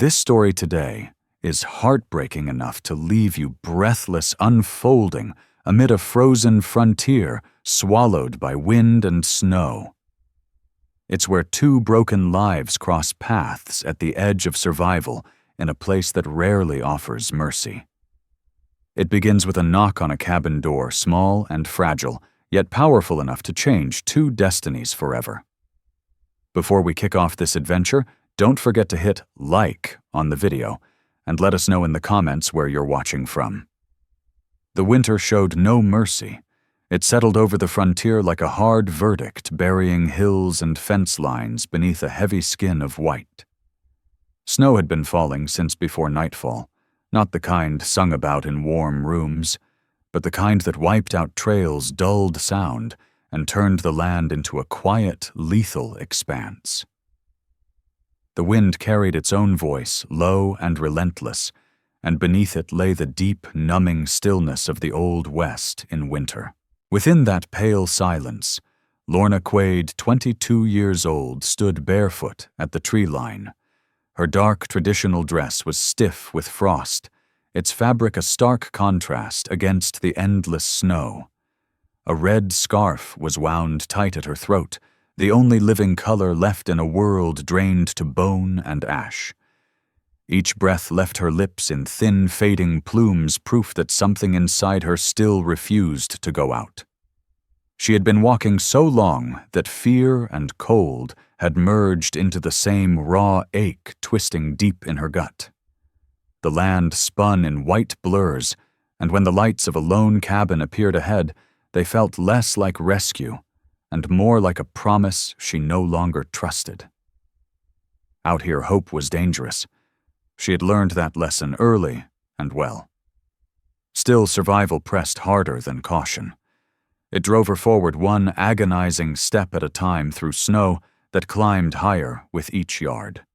This story today is heartbreaking enough to leave you breathless, unfolding amid a frozen frontier swallowed by wind and snow. It's where two broken lives cross paths at the edge of survival in a place that rarely offers mercy. It begins with a knock on a cabin door, small and fragile, yet powerful enough to change two destinies forever. Before we kick off this adventure, don't forget to hit like on the video and let us know in the comments where you're watching from. The winter showed no mercy. It settled over the frontier like a hard verdict, burying hills and fence lines beneath a heavy skin of white. Snow had been falling since before nightfall, not the kind sung about in warm rooms, but the kind that wiped out trails, dulled sound, and turned the land into a quiet, lethal expanse. The wind carried its own voice, low and relentless, and beneath it lay the deep, numbing stillness of the Old West in winter. Within that pale silence, Lorna Quaid, 22 years old, stood barefoot at the tree line. Her dark traditional dress was stiff with frost, its fabric a stark contrast against the endless snow. A red scarf was wound tight at her throat, the only living color left in a world drained to bone and ash. Each breath left her lips in thin, fading plumes, proof that something inside her still refused to go out. She had been walking so long that fear and cold had merged into the same raw ache twisting deep in her gut. The land spun in white blurs, and when the lights of a lone cabin appeared ahead, they felt less like rescue and more like a promise she no longer trusted. Out here, hope was dangerous. She had learned that lesson early and well. Still, survival pressed harder than caution. It drove her forward one agonizing step at a time through snow that climbed higher with each yard.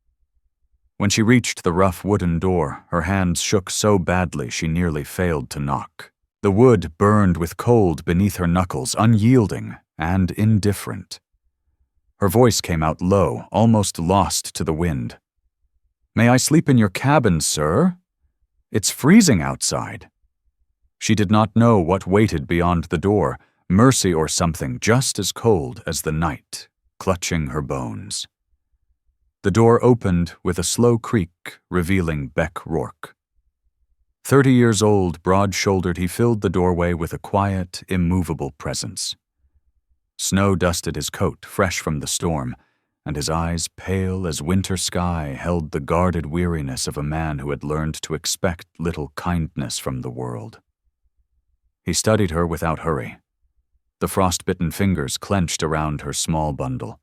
When she reached the rough wooden door, her hands shook so badly she nearly failed to knock. The wood burned with cold beneath her knuckles, unyielding and indifferent. Her voice came out low, almost lost to the wind. "May I sleep in your cabin, sir? It's freezing outside." She did not know what waited beyond the door, mercy or something just as cold as the night, clutching her bones. The door opened with a slow creak, revealing Beck Rourke. 30 years old, broad-shouldered, he filled the doorway with a quiet, immovable presence. Snow dusted his coat, fresh from the storm, and his eyes, pale as winter sky, held the guarded weariness of a man who had learned to expect little kindness from the world. He studied her without hurry. The frostbitten fingers clenched around her small bundle.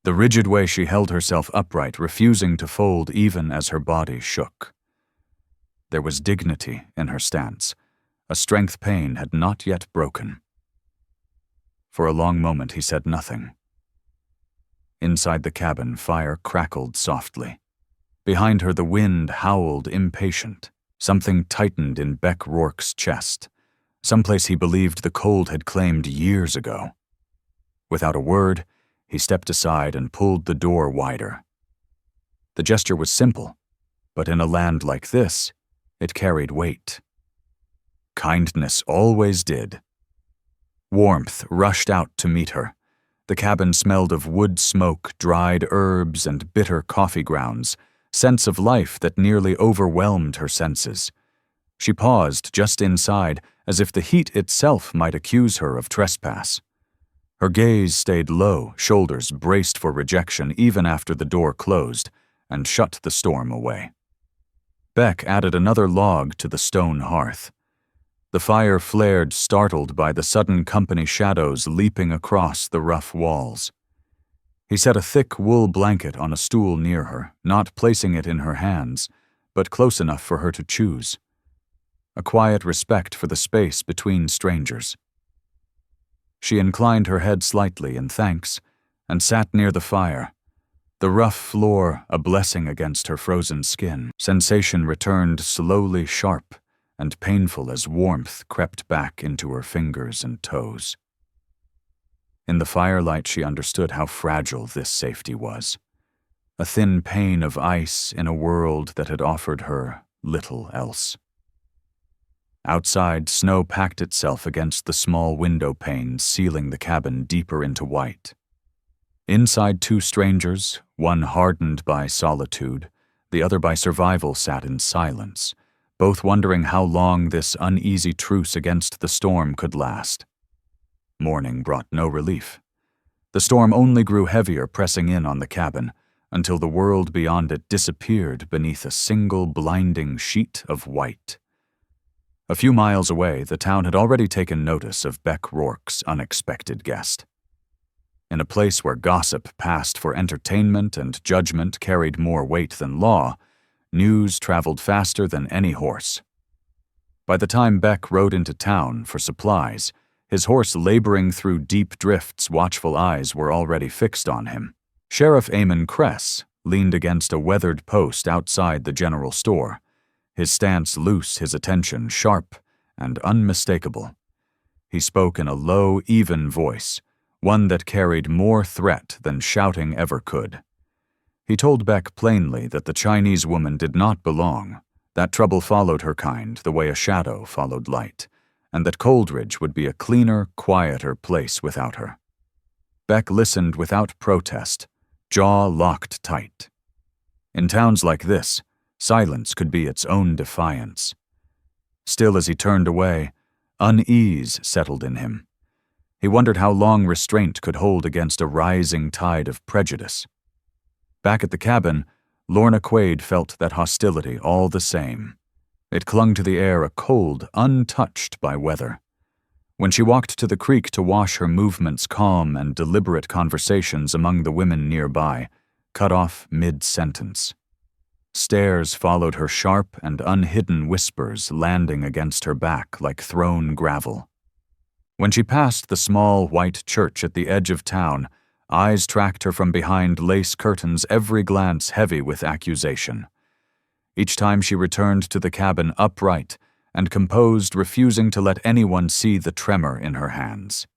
The rigid way she held herself upright, refusing to fold even as her body shook. There was dignity in her stance, a strength pain had not yet broken. For a long moment he said nothing. Inside the cabin, fire crackled softly. Behind her the wind howled impatient. Something tightened in Beck Rourke's chest, someplace he believed the cold had claimed years ago. Without a word, he stepped aside and pulled the door wider. The gesture was simple, but in a land like this, it carried weight. Kindness always did. Warmth rushed out to meet her. The cabin smelled of wood smoke, dried herbs, and bitter coffee grounds, scents of life that nearly overwhelmed her senses. She paused just inside, as if the heat itself might accuse her of trespass. Her gaze stayed low, shoulders braced for rejection even after the door closed and shut the storm away. Beck added another log to the stone hearth. The fire flared, startled by the sudden company shadows leaping across the rough walls. He set a thick wool blanket on a stool near her, not placing it in her hands, but close enough for her to choose. A quiet respect for the space between strangers. She inclined her head slightly in thanks and sat near the fire, the rough floor a blessing against her frozen skin. Sensation returned slowly sharp and painful as warmth crept back into her fingers and toes. In the firelight she understood how fragile this safety was. a thin pane of ice in a world that had offered her little else. Outside, snow packed itself against the small window panes, sealing the cabin deeper into white. Inside, two strangers, one hardened by solitude, the other by survival, sat in silence, both wondering how long this uneasy truce against the storm could last. Morning brought no relief. The storm only grew heavier, pressing in on the cabin, until the world beyond it disappeared beneath a single blinding sheet of white. A few miles away, the town had already taken notice of Beck Rourke's unexpected guest. In a place where gossip passed for entertainment and judgment carried more weight than law, news traveled faster than any horse. By the time Beck rode into town for supplies, his horse laboring through deep drifts, watchful eyes were already fixed on him. Sheriff Eamon Kress leaned against a weathered post outside the general store, his stance loose, his attention sharp and unmistakable. He spoke in a low, even voice, one that carried more threat than shouting ever could. He told Beck plainly that the Chinese woman did not belong, that trouble followed her kind the way a shadow followed light, and that Coldridge would be a cleaner, quieter place without her. Beck listened without protest, jaw locked tight. In towns like this, silence could be its own defiance. Still, as he turned away, unease settled in him. He wondered how long restraint could hold against a rising tide of prejudice. Back at the cabin, Lorna Quaid felt that hostility all the same. It clung to the air, a cold untouched by weather. When she walked to the creek to wash her movements, calm and deliberate conversations among the women nearby, cut off mid-sentence. Stares followed her sharp and unhidden whispers, landing against her back like thrown gravel. When she passed the small white church at the edge of town, eyes tracked her from behind lace curtains, every glance heavy with accusation. Each time she returned to the cabin upright and composed, refusing to let anyone see the tremor in her hands.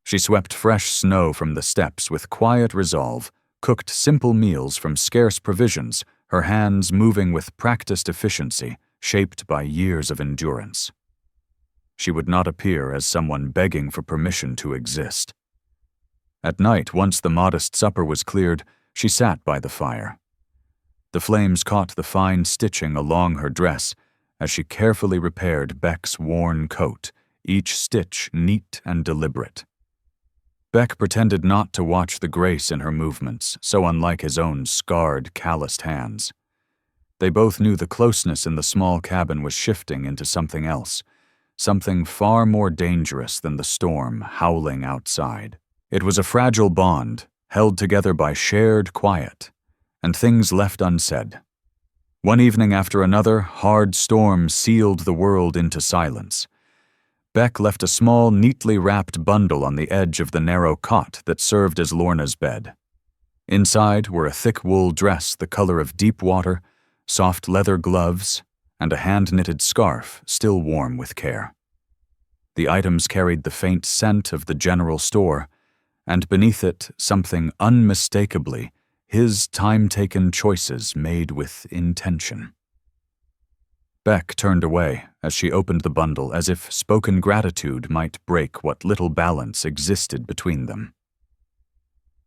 She swept fresh snow from the steps with quiet resolve, cooked simple meals from scarce provisions, her hands moving with practiced efficiency, shaped by years of endurance. She would not appear as someone begging for permission to exist. At night, once the modest supper was cleared, she sat by the fire. The flames caught the fine stitching along her dress as she carefully repaired Beck's worn coat, each stitch neat and deliberate. Beck pretended not to watch the grace in her movements, so unlike his own scarred, calloused hands. They both knew the closeness in the small cabin was shifting into something else, something far more dangerous than the storm howling outside. It was a fragile bond, held together by shared quiet, and things left unsaid. One evening after another, hard storms sealed the world into silence. Beck left a small, neatly wrapped bundle on the edge of the narrow cot that served as Lorna's bed. Inside were a thick wool dress the color of deep water, soft leather gloves, and a hand-knitted scarf still warm with care. The items carried the faint scent of the general store, and beneath it something unmistakably his time-taken choices made with intention. Beck turned away as she opened the bundle, as if spoken gratitude might break what little balance existed between them.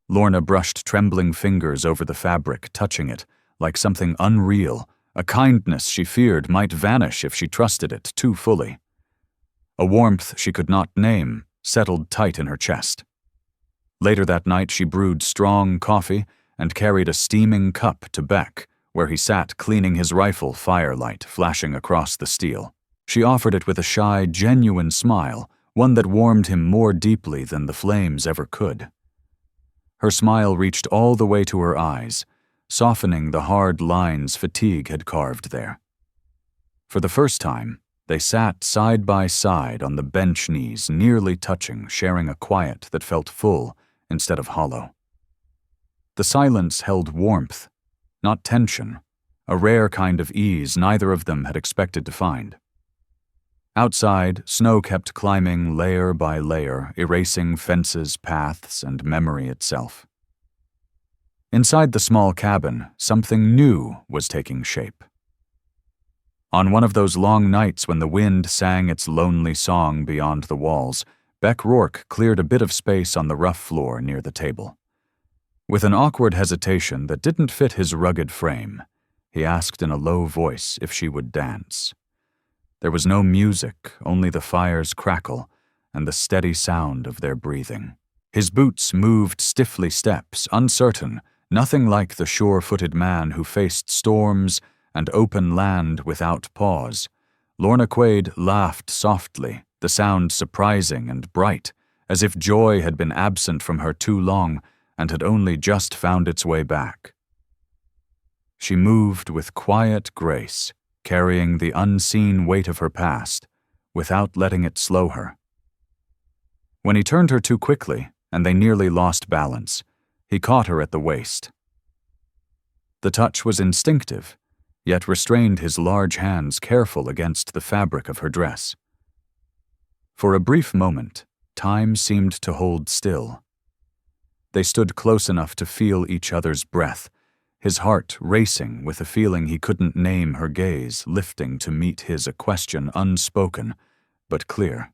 Lorna brushed trembling fingers over the fabric, touching it like something unreal, a kindness she feared might vanish if she trusted it too fully. A warmth she could not name settled tight in her chest. Later that night she brewed strong coffee and carried a steaming cup to Beck, where he sat cleaning his rifle, firelight flashing across the steel. She offered it with a shy, genuine smile, one that warmed him more deeply than the flames ever could. Her smile reached all the way to her eyes, softening the hard lines fatigue had carved there. For the first time, they sat side by side on the bench knees, nearly touching, sharing a quiet that felt full instead of hollow. The silence held warmth, not tension, a rare kind of ease neither of them had expected to find. Outside, snow kept climbing layer by layer, erasing fences, paths, and memory itself. Inside the small cabin, something new was taking shape. On one of those long nights when the wind sang its lonely song beyond the walls, Beck Rourke cleared a bit of space on the rough floor near the table. With an awkward hesitation that didn't fit his rugged frame, he asked in a low voice if she would dance. There was no music, only the fire's crackle and the steady sound of their breathing. His boots moved stiffly steps, uncertain, nothing like the sure-footed man who faced storms and open land without pause. Lorna Quaid laughed softly, the sound surprising and bright, as if joy had been absent from her too long and had only just found its way back. She moved with quiet grace, carrying the unseen weight of her past, without letting it slow her. When he turned her too quickly, and they nearly lost balance, he caught her at the waist. The touch was instinctive, yet restrained his large hands careful against the fabric of her dress. For a brief moment, time seemed to hold still. They stood close enough to feel each other's breath, his heart racing with a feeling he couldn't name, her gaze lifting to meet his, a question unspoken, but clear.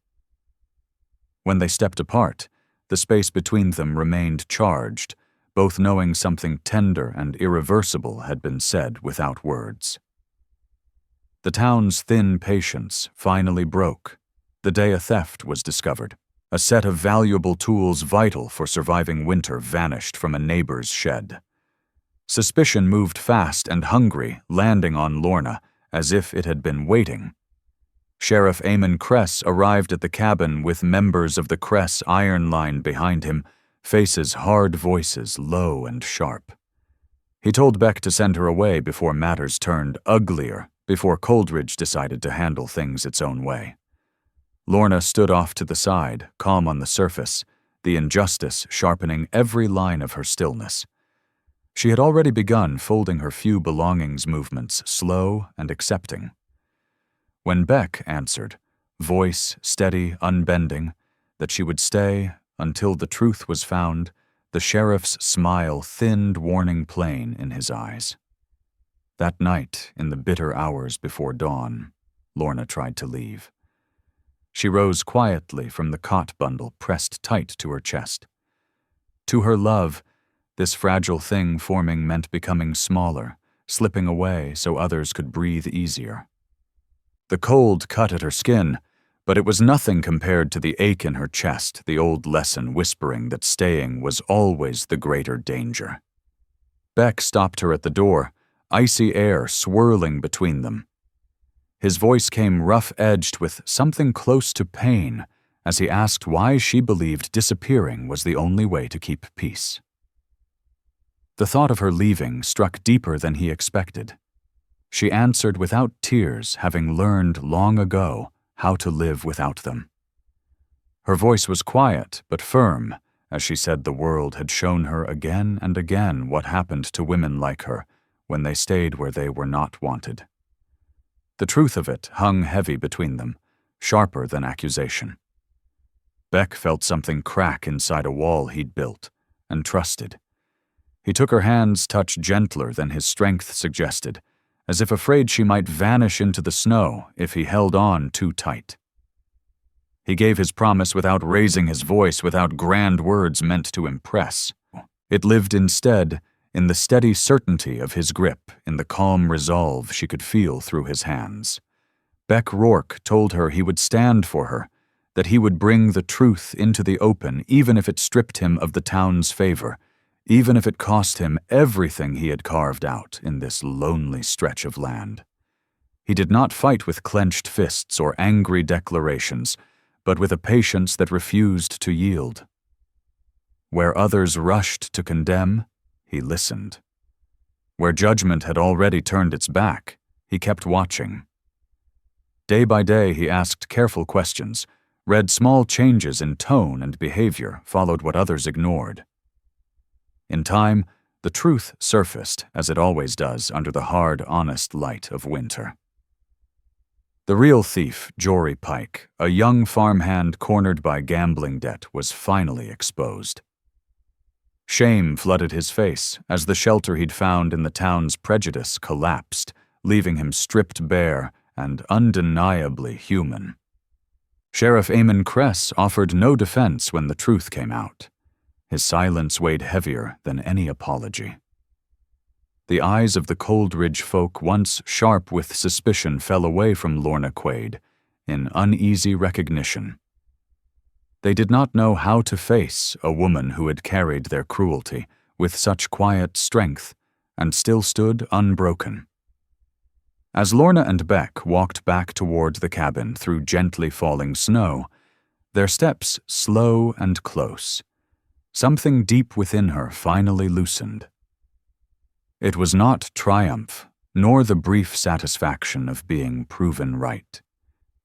When they stepped apart, the space between them remained charged, both knowing something tender and irreversible had been said without words. The town's thin patience finally broke, the day a theft was discovered. A set of valuable tools vital for surviving winter vanished from a neighbor's shed. Suspicion moved fast and hungry, landing on Lorna, as if it had been waiting. Sheriff Eamon Cress arrived at the cabin with members of the Cress Iron Line behind him, faces hard, voices low and sharp. He told Beck to send her away before matters turned uglier, before Coldridge decided to handle things its own way. Lorna stood off to the side, calm on the surface, the injustice sharpening every line of her stillness. She had already begun folding her few belongings movements, slow and accepting. When Beck answered, voice steady, unbending, that she would stay until the truth was found, the sheriff's smile thinned warning plain in his eyes. That night, in the bitter hours before dawn, Lorna tried to leave. She rose quietly from the cot bundle pressed tight to her chest. To her love, this fragile thing forming meant becoming smaller, slipping away so others could breathe easier. The cold cut at her skin, but it was nothing compared to the ache in her chest, the old lesson whispering that staying was always the greater danger. Beck stopped her at the door, icy air swirling between them. His voice came rough-edged with something close to pain as he asked why she believed disappearing was the only way to keep peace. The thought of her leaving struck deeper than he expected. She answered without tears, having learned long ago how to live without them. Her voice was quiet but firm as she said the world had shown her again and again what happened to women like her when they stayed where they were not wanted. The truth of it hung heavy between them, sharper than accusation. Beck felt something crack inside a wall he'd built, and trusted. He took her hands, touched gentler than his strength suggested, as if afraid she might vanish into the snow if he held on too tight. He gave his promise without raising his voice, without grand words meant to impress. It lived instead in the steady certainty of his grip, in the calm resolve she could feel through his hands. Beck Rourke told her he would stand for her, that he would bring the truth into the open even if it stripped him of the town's favor, even if it cost him everything he had carved out in this lonely stretch of land. He did not fight with clenched fists or angry declarations, but with a patience that refused to yield. Where others rushed to condemn, he listened. Where judgment had already turned its back, he kept watching. Day by day he asked careful questions, read small changes in tone and behavior, followed what others ignored. In time, the truth surfaced, as it always does under the hard, honest light of winter. The real thief, Jory Pike, a young farmhand cornered by gambling debt, was finally exposed. Shame flooded his face as the shelter he'd found in the town's prejudice collapsed, leaving him stripped bare and undeniably human. Sheriff Eamon Kress offered no defense when the truth came out. His silence weighed heavier than any apology. The eyes of the Coldridge folk, once sharp with suspicion, fell away from Lorna Quaid in uneasy recognition. They did not know how to face a woman who had carried their cruelty with such quiet strength and still stood unbroken. As Lorna and Beck walked back toward the cabin through gently falling snow, their steps slow and close, something deep within her finally loosened. It was not triumph, nor the brief satisfaction of being proven right.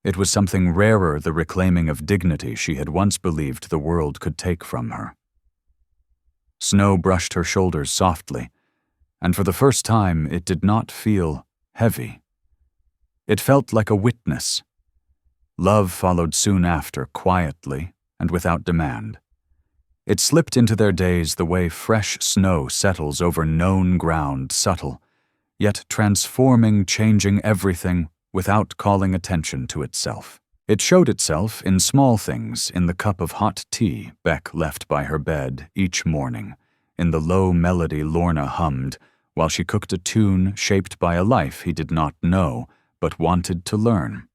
It was something rarer, the reclaiming of dignity she had once believed the world could take from her. Snow brushed her shoulders softly, and for the first time it did not feel heavy. It felt like a witness. Love followed soon after, quietly and without demand. It slipped into their days the way fresh snow settles over known ground, subtle, yet transforming, changing everything without calling attention to itself. It showed itself in small things, in the cup of hot tea Beck left by her bed each morning, in the low melody Lorna hummed while she cooked a tune shaped by a life he did not know but wanted to learn.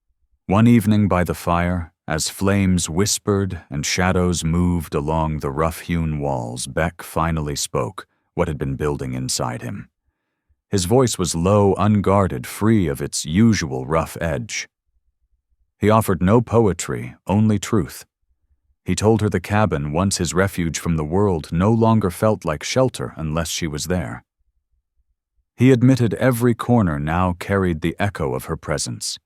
One evening by the fire, as flames whispered and shadows moved along the rough-hewn walls, Beck finally spoke what had been building inside him. His voice was low, unguarded, free of its usual rough edge. He offered no poetry, only truth. He told her the cabin, once his refuge from the world, no longer felt like shelter unless she was there. He admitted every corner now carried the echo of her presence,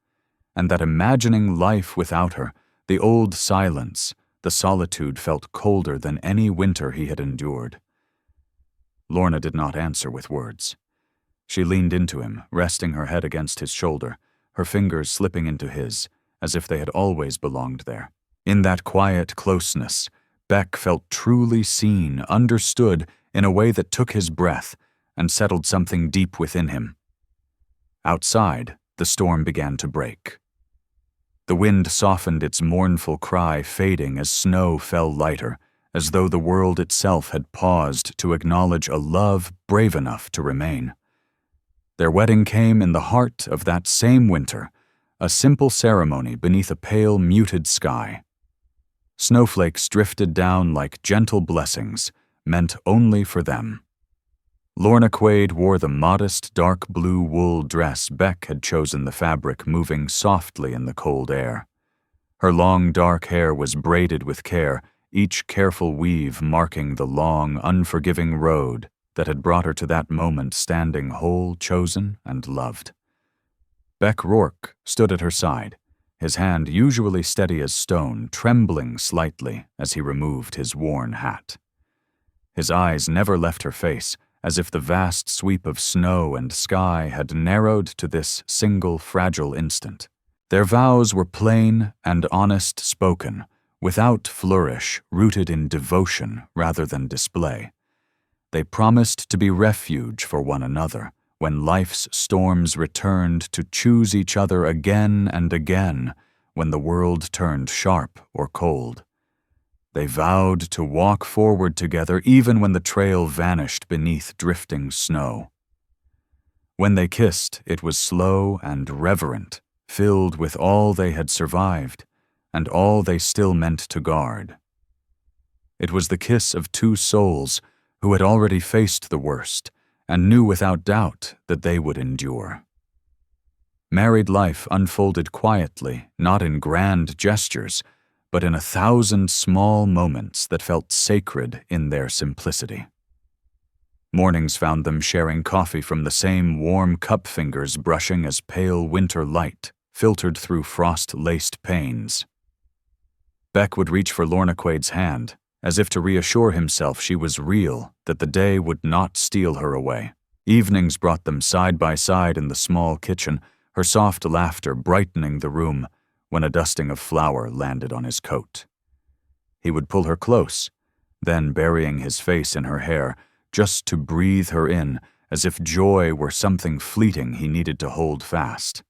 and that imagining life without her, the old silence, the solitude felt colder than any winter he had endured. Lorna did not answer with words. She leaned into him, resting her head against his shoulder, her fingers slipping into his, as if they had always belonged there. In that quiet closeness, Beck felt truly seen, understood in a way that took his breath and settled something deep within him. Outside, the storm began to break. The wind softened its mournful cry, fading as snow fell lighter, as though the world itself had paused to acknowledge a love brave enough to remain. Their wedding came in the heart of that same winter, a simple ceremony beneath a pale, muted sky. Snowflakes drifted down like gentle blessings, meant only for them. Lorna Quaid wore the modest dark blue wool dress Beck had chosen, the fabric moving softly in the cold air. Her long dark hair was braided with care, each careful weave marking the long, unforgiving road that had brought her to that moment, standing whole, chosen, and loved. Beck Rourke stood at her side, his hand usually steady as stone, trembling slightly as he removed his worn hat. His eyes never left her face, as if the vast sweep of snow and sky had narrowed to this single fragile instant. Their vows were plain and honest spoken, without flourish, rooted in devotion rather than display. They promised to be refuge for one another when life's storms returned, to choose each other again and again when the world turned sharp or cold. They vowed to walk forward together even when the trail vanished beneath drifting snow. When they kissed, it was slow and reverent, filled with all they had survived and all they still meant to guard. It was the kiss of two souls who had already faced the worst and knew without doubt that they would endure. Married life unfolded quietly, not in grand gestures, but in 1,000 small moments that felt sacred in their simplicity. Mornings found them sharing coffee from the same warm cup, fingers brushing as pale winter light filtered through frost-laced panes. Beck would reach for Lorna Quaid's hand, as if to reassure himself she was real, that the day would not steal her away. Evenings brought them side by side in the small kitchen, her soft laughter brightening the room when a dusting of flour landed on his coat. He would pull her close, then burying his face in her hair, just to breathe her in, as if joy were something fleeting he needed to hold fast.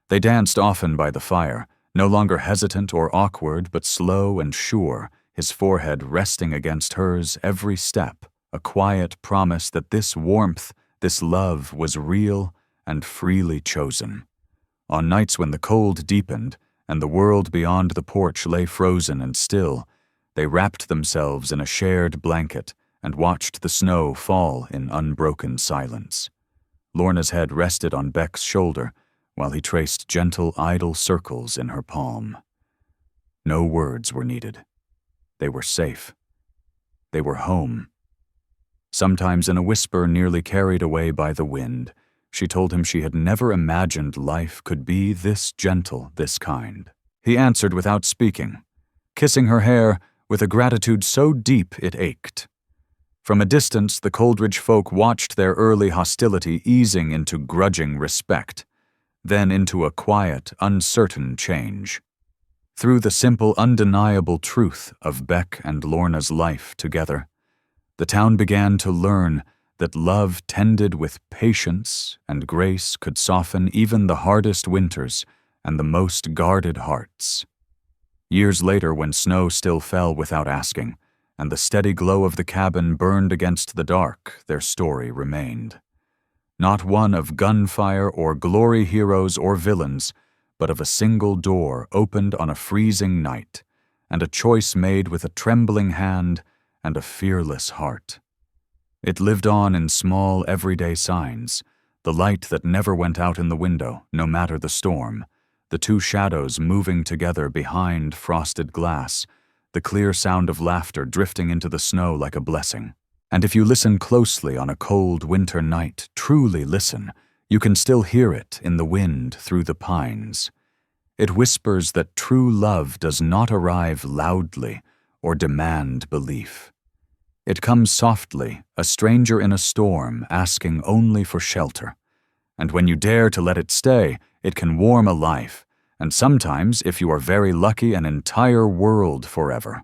They danced often by the fire, no longer hesitant or awkward, but slow and sure, his forehead resting against hers every step, a quiet promise that this warmth, this love was real and freely chosen. On nights when the cold deepened and the world beyond the porch lay frozen and still, they wrapped themselves in a shared blanket and watched the snow fall in unbroken silence. Lorna's head rested on Beck's shoulder while he traced gentle, idle circles in her palm. No words were needed. They were safe. They were home. Sometimes in a whisper nearly carried away by the wind, she told him she had never imagined life could be this gentle, this kind. He answered without speaking, kissing her hair with a gratitude so deep it ached. From a distance, the Coldridge folk watched their early hostility easing into grudging respect, then into a quiet, uncertain change. Through the simple, undeniable truth of Beck and Lorna's life together, the town began to learn that love tended with patience and grace could soften even the hardest winters and the most guarded hearts. Years later, when snow still fell without asking, and the steady glow of the cabin burned against the dark, their story remained. Not one of gunfire or glory heroes or villains, but of a single door opened on a freezing night, and a choice made with a trembling hand and a fearless heart. It lived on in small, everyday signs, the light that never went out in the window, no matter the storm, the two shadows moving together behind frosted glass, the clear sound of laughter drifting into the snow like a blessing. And if you listen closely on a cold winter night, truly listen, you can still hear it in the wind through the pines. It whispers that true love does not arrive loudly or demand belief. It comes softly, a stranger in a storm, asking only for shelter. And when you dare to let it stay, it can warm a life, and sometimes, if you are very lucky, an entire world forever.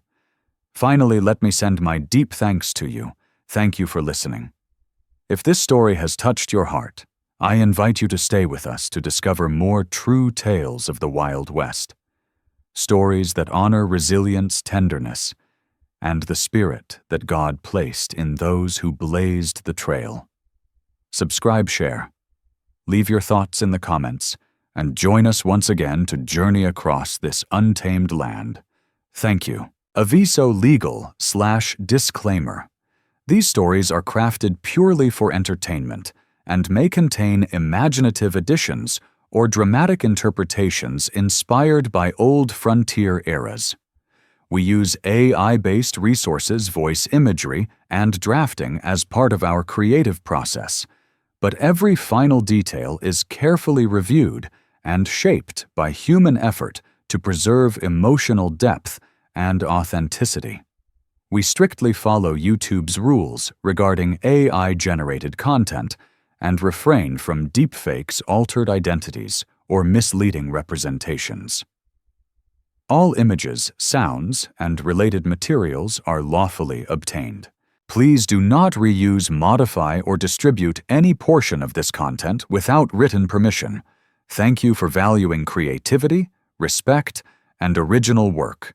Finally, let me send my deep thanks to you. Thank you for listening. If this story has touched your heart, I invite you to stay with us to discover more true tales of the Wild West. Stories that honor resilience, tenderness, and the spirit that God placed in those who blazed the trail. Subscribe, share, leave your thoughts in the comments, and join us once again to journey across this untamed land. Thank you. Aviso legal/disclaimer. These stories are crafted purely for entertainment and may contain imaginative additions or dramatic interpretations inspired by old frontier eras. We use AI-based resources, voice imagery, and drafting as part of our creative process, but every final detail is carefully reviewed and shaped by human effort to preserve emotional depth and authenticity. We strictly follow YouTube's rules regarding AI-generated content and refrain from deepfakes, altered identities, or misleading representations. All images, sounds, and related materials are lawfully obtained. Please do not reuse, modify, or distribute any portion of this content without written permission. Thank you for valuing creativity, respect, and original work.